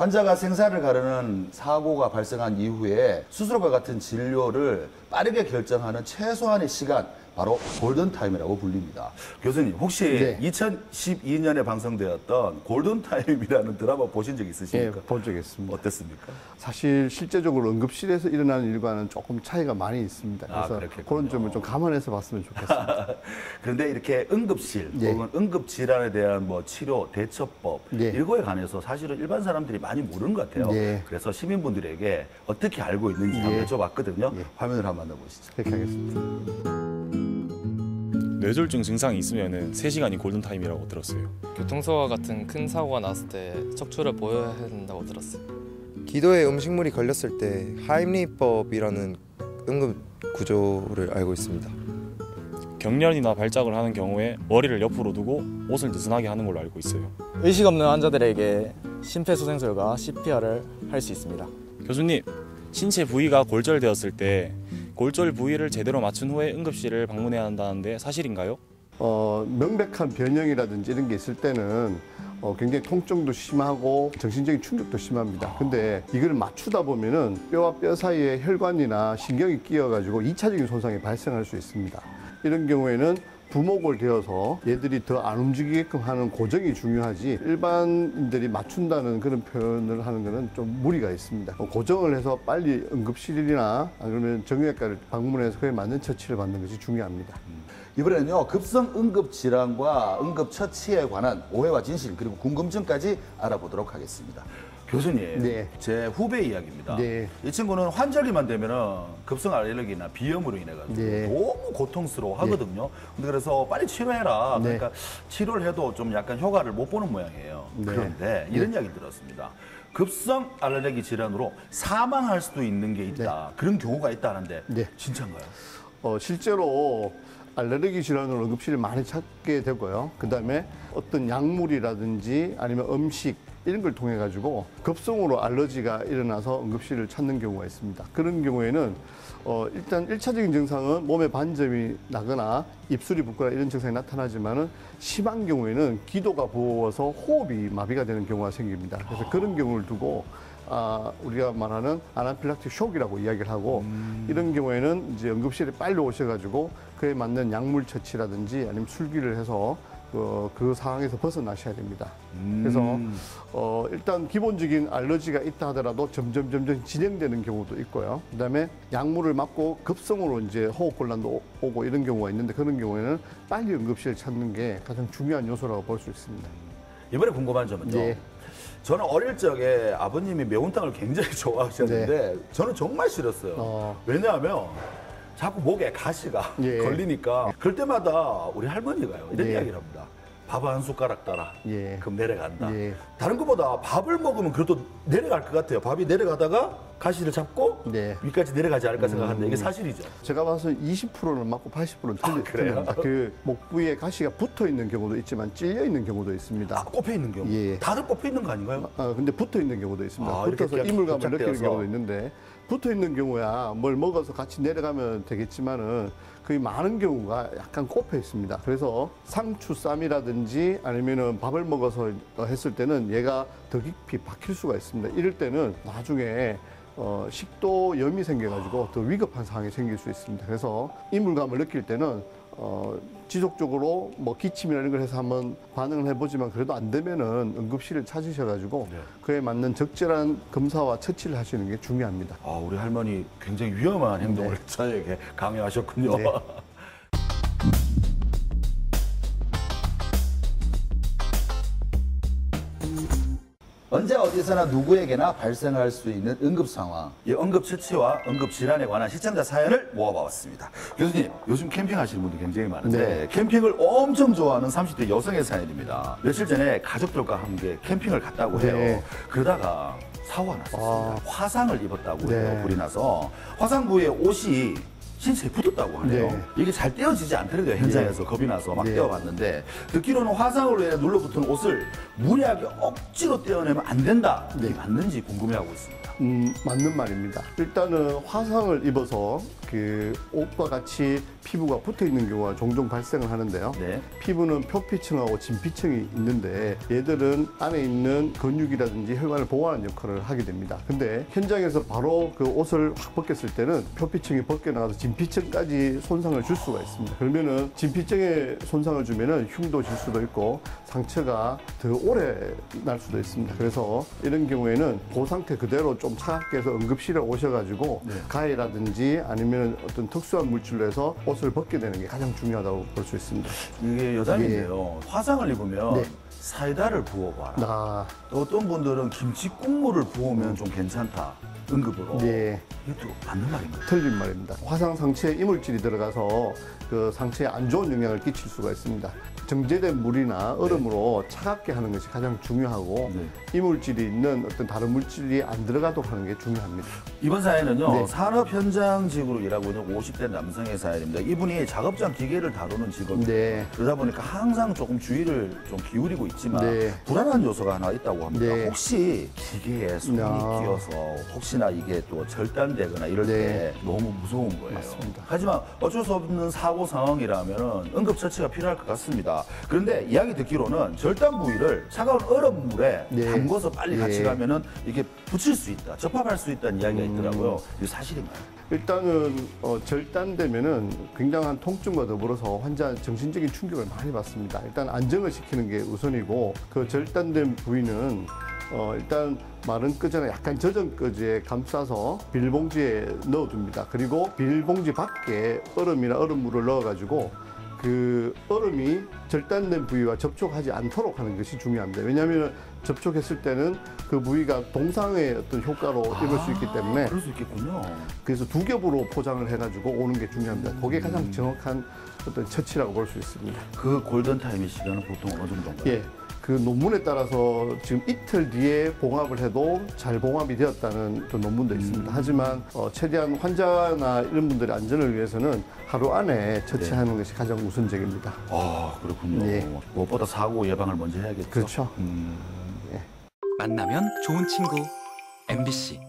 환자가 생사를 가르는 사고가 발생한 이후에 수술과 같은 진료를 빠르게 결정하는 최소한의 시간, 바로 골든타임이라고 불립니다. 교수님, 혹시 네. 2012년에 방송되었던 골든타임이라는 드라마 보신 적 있으십니까? 예, 본 적 있습니다. 어땠습니까? 사실 실제적으로 응급실에서 일어나는 일과는 조금 차이가 많이 있습니다. 그래서 그런 점을 좀 감안해서 봤으면 좋겠습니다. 그런데 이렇게 응급실 예. 혹은 응급질환에 대한 뭐 치료, 대처법 예. 이거에 관해서 사실은 일반 사람들이 많이 모르는 것 같아요. 예. 그래서 시민분들에게 어떻게 알고 있는지 한번 여쭤봤거든요. 예. 화면을 한번 만나보시죠. 그렇게 하겠습니다. 뇌졸중 증상이 있으면 3시간이 골든타임이라고 들었어요. 교통사고와 같은 큰 사고가 났을 때 척추를 보여야 된다고 들었어요. 기도에 음식물이 걸렸을 때 하임리법이라는 응급 구조를 알고 있습니다. 경련이나 발작을 하는 경우에 머리를 옆으로 두고 옷을 느슨하게 하는 걸로 알고 있어요. 의식 없는 환자들에게 심폐소생술과 CPR을 할 수 있습니다. 교수님, 신체 부위가 골절되었을 때 골절 부위를 제대로 맞춘 후에 응급실을 방문해야 한다는데 사실인가요? 명백한 변형이라든지 이런 게 있을 때는 굉장히 통증도 심하고 정신적인 충격도 심합니다. 근데 이걸 맞추다 보면은 뼈와 뼈 사이에 혈관이나 신경이 끼어가지고 2차적인 손상이 발생할 수 있습니다. 이런 경우에는 부목을 되어서 얘들이 더 안 움직이게끔 하는 고정이 중요하지, 일반인들이 맞춘다는 그런 표현을 하는 것은 좀 무리가 있습니다. 고정을 해서 빨리 응급실이나 아니면 정형외과를 방문해서 그에 맞는 처치를 받는 것이 중요합니다. 이번에는요, 급성 응급질환과 응급처치에 관한 오해와 진실, 그리고 궁금증까지 알아보도록 하겠습니다. 교수님, 네. 제 후배 이야기입니다. 네. 이 친구는 환절기만 되면은 급성 알레르기나 비염으로 인해가지고 네. 너무 고통스러워 하거든요. 근데 그래서 빨리 치료해라. 네. 그러니까 치료를 해도 좀 약간 효과를 못 보는 모양이에요. 네. 그런데 이런 이야기 들었습니다. 급성 알레르기 질환으로 사망할 수도 있는 게 있다. 그런 경우가 있다는데 네. 진짜인가요? 실제로 알레르기 질환으로 응급실을 많이 찾게 되고요. 그다음에 어떤 약물이라든지 아니면 음식 이런 걸 통해 가지고 급성으로 알러지가 일어나서 응급실을 찾는 경우가 있습니다. 그런 경우에는 일단 1차적인 증상은 몸에 반점이 나거나 입술이 붓거나 이런 증상이 나타나지만은 심한 경우에는 기도가 부어서 호흡이 마비가 되는 경우가 생깁니다. 그래서 그런 경우를 두고 우리가 말하는 아나필락틱 쇼크라고 이야기를 하고, 이런 경우에는 이제 응급실에 빨리 오셔가지고 그에 맞는 약물 처치라든지 아니면 술기를 해서 그 상황에서 벗어나셔야 됩니다. 그래서 일단 기본적인 알러지가 있다 하더라도 점점 진행되는 경우도 있고요. 그다음에 약물을 맞고 급성으로 이제 호흡곤란도 오고 이런 경우가 있는데, 그런 경우에는 빨리 응급실을 찾는 게 가장 중요한 요소라고 볼 수 있습니다. 이번에 궁금한 점은요. 예. 저는 어릴 적에 아버님이 매운탕을 굉장히 좋아하셨는데 저는 정말 싫었어요. 왜냐하면 자꾸 목에 가시가 예. 걸리니까 그럴 때마다 우리 할머니가요, 이런 예. 이야기를 합니다. 밥 한 숟가락 따라. 예. 그럼 내려간다. 예. 다른 것보다 밥을 먹으면 그래도 내려갈 것 같아요. 밥이 내려가다가 가시를 잡고 네. 위까지 내려가지 않을까 생각하는데 이게 사실이죠. 제가 봐서 20%는 맞고 80%는 그래요? 틀립니다. 그 목 부위에 가시가 붙어 있는 경우도 있지만 찔려 있는 경우도 있습니다. 꼽혀 있는 경우. 예. 다들 꼽혀 있는 거 아닌가요? 근데 붙어 있는 경우도 있습니다. 이렇게 붙어서 이물감을 느끼는 접착되어서. 경우도 있는데, 붙어 있는 경우야 뭘 먹어서 같이 내려가면 되겠지만은 거의 많은 경우가 약간 꼽혀 있습니다. 그래서 상추 쌈이라든지 아니면은 밥을 먹어서 했을 때는 얘가 더 깊이 박힐 수가 있습니다. 이럴 때는 나중에 식도염이 생겨가지고 더 위급한 상황이 생길 수 있습니다. 그래서 이물감을 느낄 때는 지속적으로 뭐 기침이나 이런 걸 해서 한번 반응을 해보지만 그래도 안 되면은 응급실을 찾으셔가지고 그에 맞는 적절한 검사와 처치를 하시는 게 중요합니다. 우리 할머니 굉장히 위험한 행동을 저에게 강요하셨군요. 네. 언제 어디서나 누구에게나 발생할 수 있는 응급 상황, 이 응급 처치와 응급 질환에 관한 시청자 사연을 모아봤습니다. 교수님, 요즘 캠핑하시는 분들 굉장히 많은데 네. 캠핑을 엄청 좋아하는 30대 여성의 사연입니다. 며칠 전에 가족들과 함께 캠핑을 갔다고 해요. 네. 그러다가 사고가 났었습니다. 화상을 입었다고 네. 해요. 불이 나서 화상 부위에 옷이 신체에 붙었다고 하네요. 네. 이게 잘 떼어지지 않더라고요. 현장에서 겁이 나서 막 네. 떼어봤는데 듣기로는 화상으로 인해 눌러붙은 옷을 무리하게 억지로 떼어내면 안 된다. 이게 맞는지 궁금해하고 있습니다. 맞는 말입니다. 일단은 화상을 입어서 그 옷과 같이 피부가 붙어 있는 경우가 종종 발생을 하는데요. 네. 피부는 표피층하고 진피층이 있는데 얘들은 안에 있는 근육이라든지 혈관을 보호하는 역할을 하게 됩니다. 근데 현장에서 바로 그 옷을 확 벗겼을 때는 표피층이 벗겨나가서 진피층까지 손상을 줄 수가 있습니다. 그러면은 진피층에 손상을 주면은 흉도 질 수도 있고 상처가 더 오래 날 수도 있습니다. 그래서 이런 경우에는 그 상태 그대로 좀 차갑게 해서 응급실에 오셔가지고 가해라든지 아니면 어떤 특수한 물질로 해서 옷을 벗게 되는 게 가장 중요하다고 볼 수 있습니다. 이게 여담인데요. 화상을 입으면 네. 사이다를 부어봐라. 아, 또 어떤 분들은 김치 국물을 부으면 좀 괜찮다. 응급으로. 예. 이것도 맞는 말인가요? 틀린 말입니다. 화상 상처에 이물질이 들어가서 그 상처에 안 좋은 영향을 끼칠 수가 있습니다. 정제된 물이나 얼음으로 차갑게 하는 것이 가장 중요하고 네. 이물질이 있는 어떤 다른 물질이 안 들어가도록 하는 게 중요합니다. 이번 사연은요. 네. 산업 현장직으로 일하고 있는 50대 남성의 사연입니다. 이분이 작업장 기계를 다루는 직업이에요. 네. 그러다 보니까 항상 조금 주의를 좀 기울이고 있지만 네. 불안한 요소가 하나 있다고 합니다. 네. 혹시 기계에 손이 아. 끼어서 혹시나 이게 또 절단되거나 이럴 네. 때 너무 무서운 거예요. 맞습니다. 하지만 어쩔 수 없는 사고 상황이라면 응급처치가 필요할 것 같습니다. 그런데 이야기 듣기로는 절단 부위를 차가운 얼음물에 네. 담궈서 빨리 같이 네. 가면은 이게 붙일 수 있다, 접합할 수 있다는 이야기가 있더라고요. 이게 사실인가요? 일단은 절단되면은 굉장한 통증과 더불어서 환자 정신적인 충격을 많이 받습니다. 일단 안정을 시키는 게 우선이고 그 절단된 부위는 일단 마른 끄전에 약간 젖은 끄지에 감싸서 비닐봉지에 넣어둡니다. 그리고 비닐봉지 밖에 얼음이나 얼음물을 넣어가지고 그 얼음이 절단된 부위와 접촉하지 않도록 하는 것이 중요합니다. 왜냐하면 접촉했을 때는 그 부위가 동상의 어떤 효과로 입을 수 있기 때문에 그럴 수 있겠군요. 그래서 두 겹으로 포장을 해가지고 오는 게 중요합니다. 그게 가장 정확한 어떤 처치라고 볼 수 있습니다. 그 골든타임의 시간은 보통 어느 정도인가요? 예. 그 논문에 따라서 지금 이틀 뒤에 봉합을 해도 잘 봉합이 되었다는 또 논문도 있습니다. 하지만 최대한 환자나 이런 분들의 안전을 위해서는 하루 안에 처치하는 것이 가장 우선적입니다. 아, 그렇군요. 예. 무엇보다 사고 예방을 먼저 해야겠죠. 그렇죠. 만나면 좋은 친구 MBC